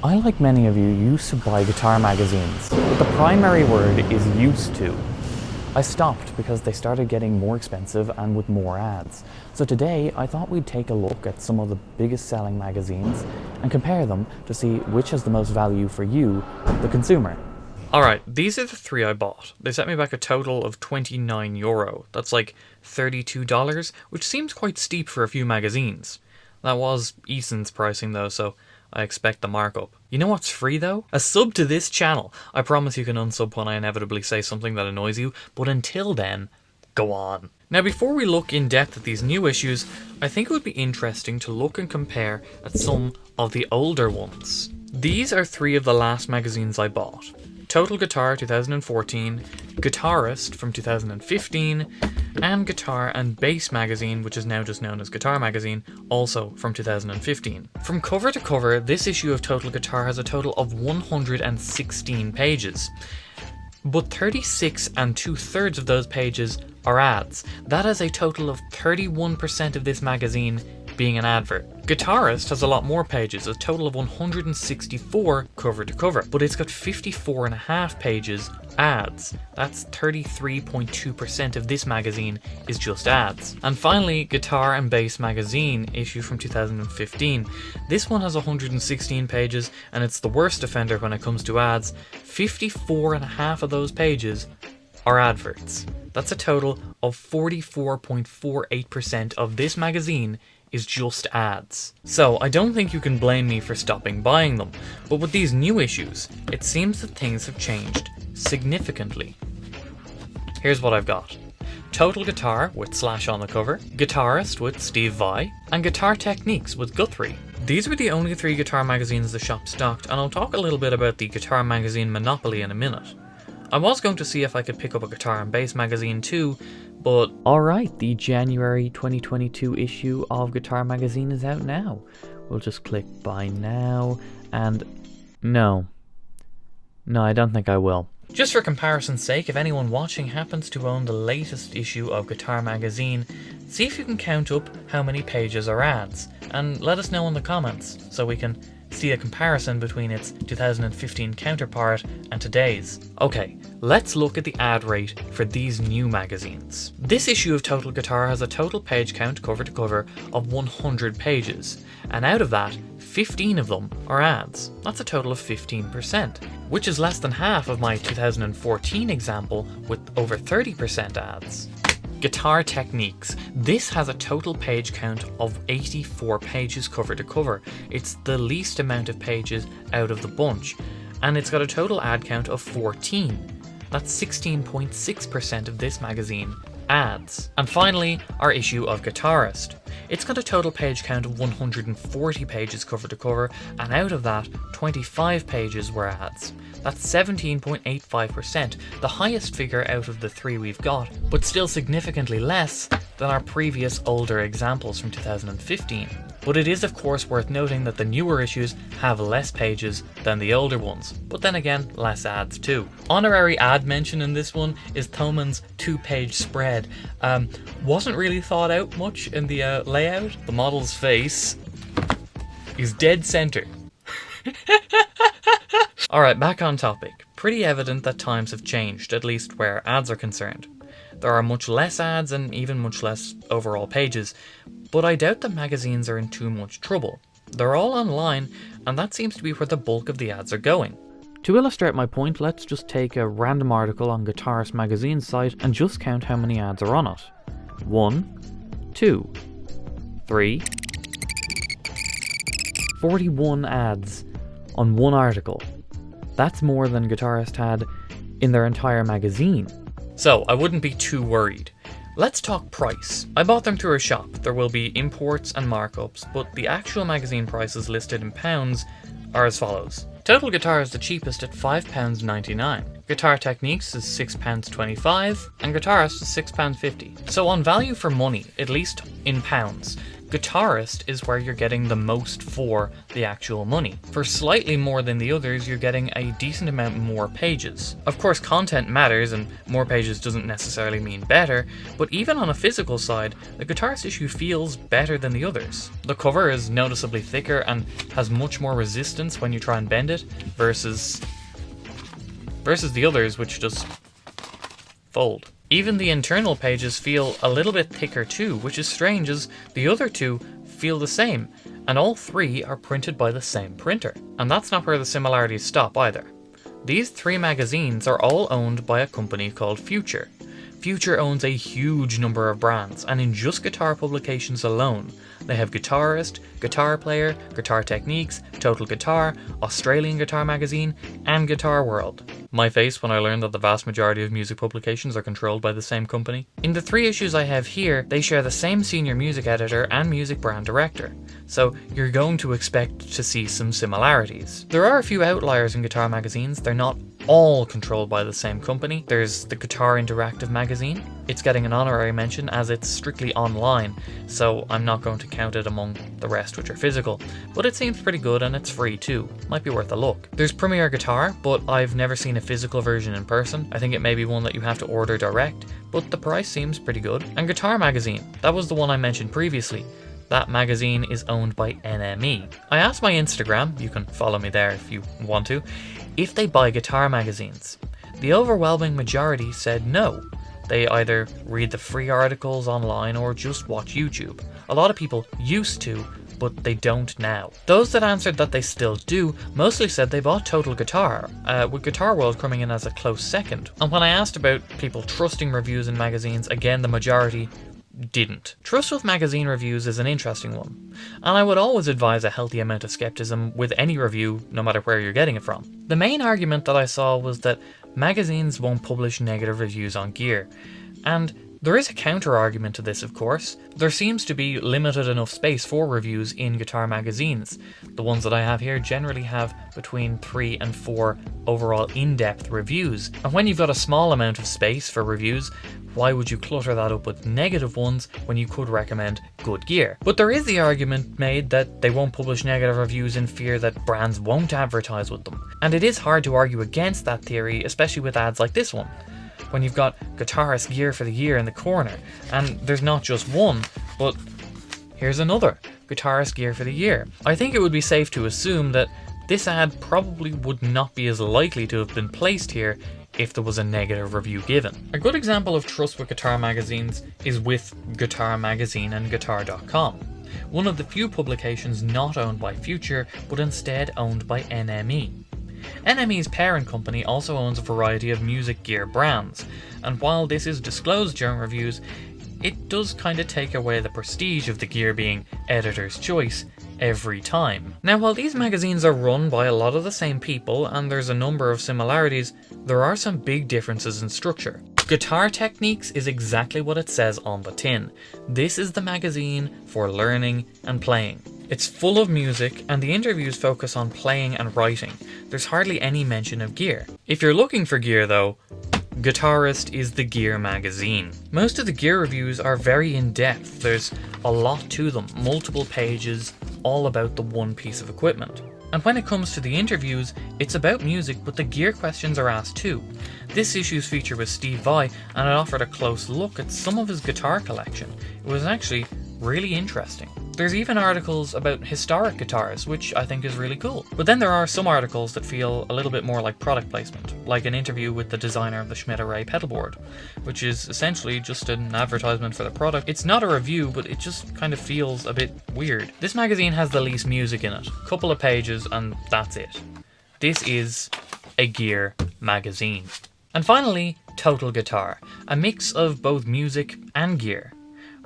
I, like many of you, used to buy guitar magazines, but the primary word is used to. I stopped because they started getting more expensive and with more ads. So today I thought we'd take a look at some of the biggest selling magazines and compare them to see which has the most value for you, the consumer. Alright, these are the three I bought. They set me back a total of €29. That's like $32, which seems quite steep for a few magazines. That was Eason's pricing though, so I expect the markup. You know what's free though? A sub to this channel. I promise you can unsub when I inevitably say something that annoys you, but until then, go on. Now before we look in depth at these new issues, I think it would be interesting to look and compare at some of the older ones. These are three of the last magazines I bought. Total Guitar 2014, Guitarist from 2015, and Guitar and Bass magazine, which is now just known as Guitar Magazine, also from 2015. From cover to cover, this issue of Total Guitar has a total of 116 pages. But 36 and 2/3 of those pages are ads. That is a total of 31% of this magazine being an advert. Guitarist has a lot more pages, a total of 164 cover to cover, but it's got 54.5 pages ads. That's 33.2% of this magazine is just ads. And finally, Guitar and Bass magazine, issue from 2015. This one has 116 pages and it's the worst offender when it comes to ads. 54.5 of those pages are adverts. That's a total of 44.48% of this magazine is just ads. So I don't think you can blame me for stopping buying them, but with these new issues, it seems that things have changed significantly. Here's what I've got. Total Guitar with Slash on the cover, Guitarist with Steve Vai, and Guitar Techniques with Guthrie. These were the only three guitar magazines the shop stocked, and I'll talk a little bit about the guitar magazine monopoly in a minute. I was going to see if I could pick up a Guitar and Bass magazine too, but alright, the January 2022 issue of Guitar Magazine is out now. We'll just click buy now, and no, I don't think I will. Just for comparison's sake, if anyone watching happens to own the latest issue of Guitar Magazine, see if you can count up how many pages are ads, and let us know in the comments so we can see a comparison between its 2015 counterpart and today's. Okay, let's look at the ad rate for these new magazines. This issue of Total Guitar has a total page count cover to cover of 100 pages, and out of that, 15 of them are ads. That's a total of 15%, which is less than half of my 2014 example with over 30% ads. Guitar Techniques. This has a total page count of 84 pages cover to cover. It's the least amount of pages out of the bunch, and it's got a total ad count of 14. That's 16.6% of this magazine ads. And finally, our issue of Guitarist. It's got a total page count of 140 pages cover to cover, and out of that, 25 pages were ads. That's 17.85%, the highest figure out of the three we've got, but still significantly less than our previous older examples from 2015. But it is of course worth noting that the newer issues have less pages than the older ones, but then again, less ads too. Honorary ad mention in this one is Thoman's 2-page spread. Wasn't really thought out much in the layout. The model's face is dead center. Alright, back on topic. Pretty evident that times have changed, at least where ads are concerned. There are much less ads and even much less overall pages, but I doubt that magazines are in too much trouble. They're all online, and that seems to be where the bulk of the ads are going. To illustrate my point, let's just take a random article on Guitarist magazine's site and just count how many ads are on it. 1, 2, 3, 41 ads on one article. That's more than Guitarist had in their entire magazine. So I wouldn't be too worried. Let's talk price. I bought them through a shop. There will be imports and markups, but the actual magazine prices listed in pounds are as follows. Total Guitar is the cheapest at £5.99. Guitar Techniques is £6.25, and Guitarist is £6.50. So on value for money, at least in pounds, Guitarist is where you're getting the most for the actual money. For slightly more than the others, you're getting a decent amount more pages. Of course, content matters, and more pages doesn't necessarily mean better, but even on a physical side, the Guitarist issue feels better than the others. The cover is noticeably thicker and has much more resistance when you try and bend it, versus the others, which just fold. Even the internal pages feel a little bit thicker too, which is strange as the other two feel the same, and all three are printed by the same printer. And that's not where the similarities stop either. These three magazines are all owned by a company called Future. Future owns a huge number of brands, and in just guitar publications alone, they have Guitarist, Guitar Player, Guitar Techniques, Total Guitar, Australian Guitar Magazine, and Guitar World. My face when I learned that the vast majority of music publications are controlled by the same company. In the 3 issues I have here, they share the same senior music editor and music brand director, so you're going to expect to see some similarities. There are a few outliers in guitar magazines. They're not all controlled by the same company. There's the Guitar Interactive magazine. It's getting an honorary mention as it's strictly online, so I'm not going to count it among the rest which are physical, but it seems pretty good and it's free too. Might be worth a look. There's Premier Guitar, but I've never seen a physical version in person. I think it may be one that you have to order direct, but the price seems pretty good. And Guitar Magazine, that was the one I mentioned previously. That magazine is owned by NME. I asked my Instagram, you can follow me there if you want to, if they buy guitar magazines. The overwhelming majority said no. They either read the free articles online or just watch YouTube. A lot of people used to, but they don't now. Those that answered that they still do mostly said they bought Total Guitar, with Guitar World coming in as a close second. And when I asked about people trusting reviews in magazines, again the majority didn't. Trust with magazine reviews is an interesting one, and I would always advise a healthy amount of skepticism with any review, no matter where you're getting it from. The main argument that I saw was that magazines won't publish negative reviews on gear, and there is a counter-argument to this, of course. There seems to be limited enough space for reviews in guitar magazines. The ones that I have here generally have between 3 and 4 overall in-depth reviews, and when you've got a small amount of space for reviews, why would you clutter that up with negative ones when you could recommend good gear? But there is the argument made that they won't publish negative reviews in fear that brands won't advertise with them. And it is hard to argue against that theory, especially with ads like this one, when you've got Guitarist Gear for the Year in the corner, and there's not just one, but here's another, Guitarist Gear for the Year. I think it would be safe to assume that this ad probably would not be as likely to have been placed here if there was a negative review given. A good example of trust with guitar magazines is with Guitar Magazine and Guitar.com, one of the few publications not owned by Future, but instead owned by NME. NME's parent company also owns a variety of music gear brands, and while this is disclosed during reviews, it does kind of take away the prestige of the gear being editor's choice every time. Now, while these magazines are run by a lot of the same people and there's a number of similarities, there are some big differences in structure. Guitar Techniques is exactly what it says on the tin. This is the magazine for learning and playing. It's full of music, and the interviews focus on playing and writing. There's hardly any mention of gear. If you're looking for gear though, Guitarist is the gear magazine. Most of the gear reviews are very in-depth. There's a lot to them, multiple pages, all about the one piece of equipment. And when it comes to the interviews, it's about music, but the gear questions are asked too. This issue's feature was Steve Vai, and it offered a close look at some of his guitar collection. It was actually really interesting. There's even articles about historic guitars, which I think is really cool. But then there are some articles that feel a little bit more like product placement, like an interview with the designer of the Schmidt Array pedalboard, which is essentially just an advertisement for the product. It's not a review, but it just kind of feels a bit weird. This magazine has the least music in it, a couple of pages, and that's it. This is a gear magazine. And finally, Total Guitar, a mix of both music and gear.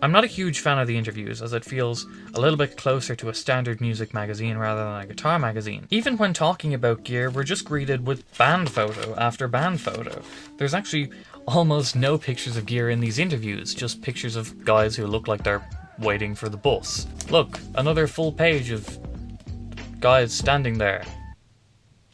I'm not a huge fan of the interviews, as it feels a little bit closer to a standard music magazine rather than a guitar magazine. Even when talking about gear, we're just greeted with band photo after band photo. There's actually almost no pictures of gear in these interviews, just pictures of guys who look like they're waiting for the bus. Look, another full page of guys standing there.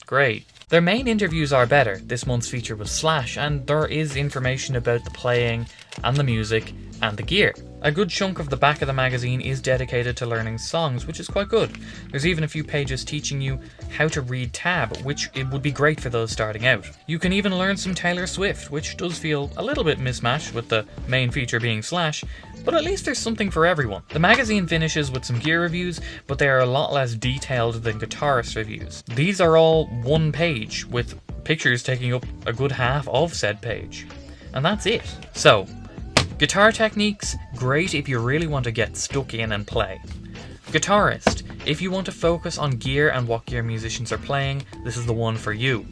Great. Their main interviews are better. This month's feature was Slash, and there is information about the playing and the music and the gear. A good chunk of the back of the magazine is dedicated to learning songs, which is quite good. There's even a few pages teaching you how to read tab, which it would be great for those starting out. You can even learn some Taylor Swift, which does feel a little bit mismatched with the main feature being Slash, but at least there's something for everyone. The magazine finishes with some gear reviews, but they are a lot less detailed than guitarist reviews. These are all one page, with pictures taking up a good half of said page. And that's it. So, guitar techniques, great if you really want to get stuck in and play. Guitarist, if you want to focus on gear and what gear musicians are playing, this is the one for you.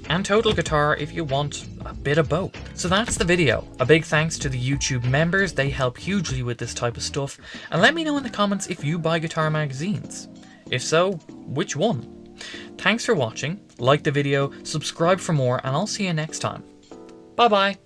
And Total Guitar if you want a bit of both. So that's the video. A big thanks to the YouTube members, they help hugely with this type of stuff, and let me know in the comments if you buy guitar magazines. If so, which one? Thanks for watching, like the video, subscribe for more, and I'll see you next time. Bye bye!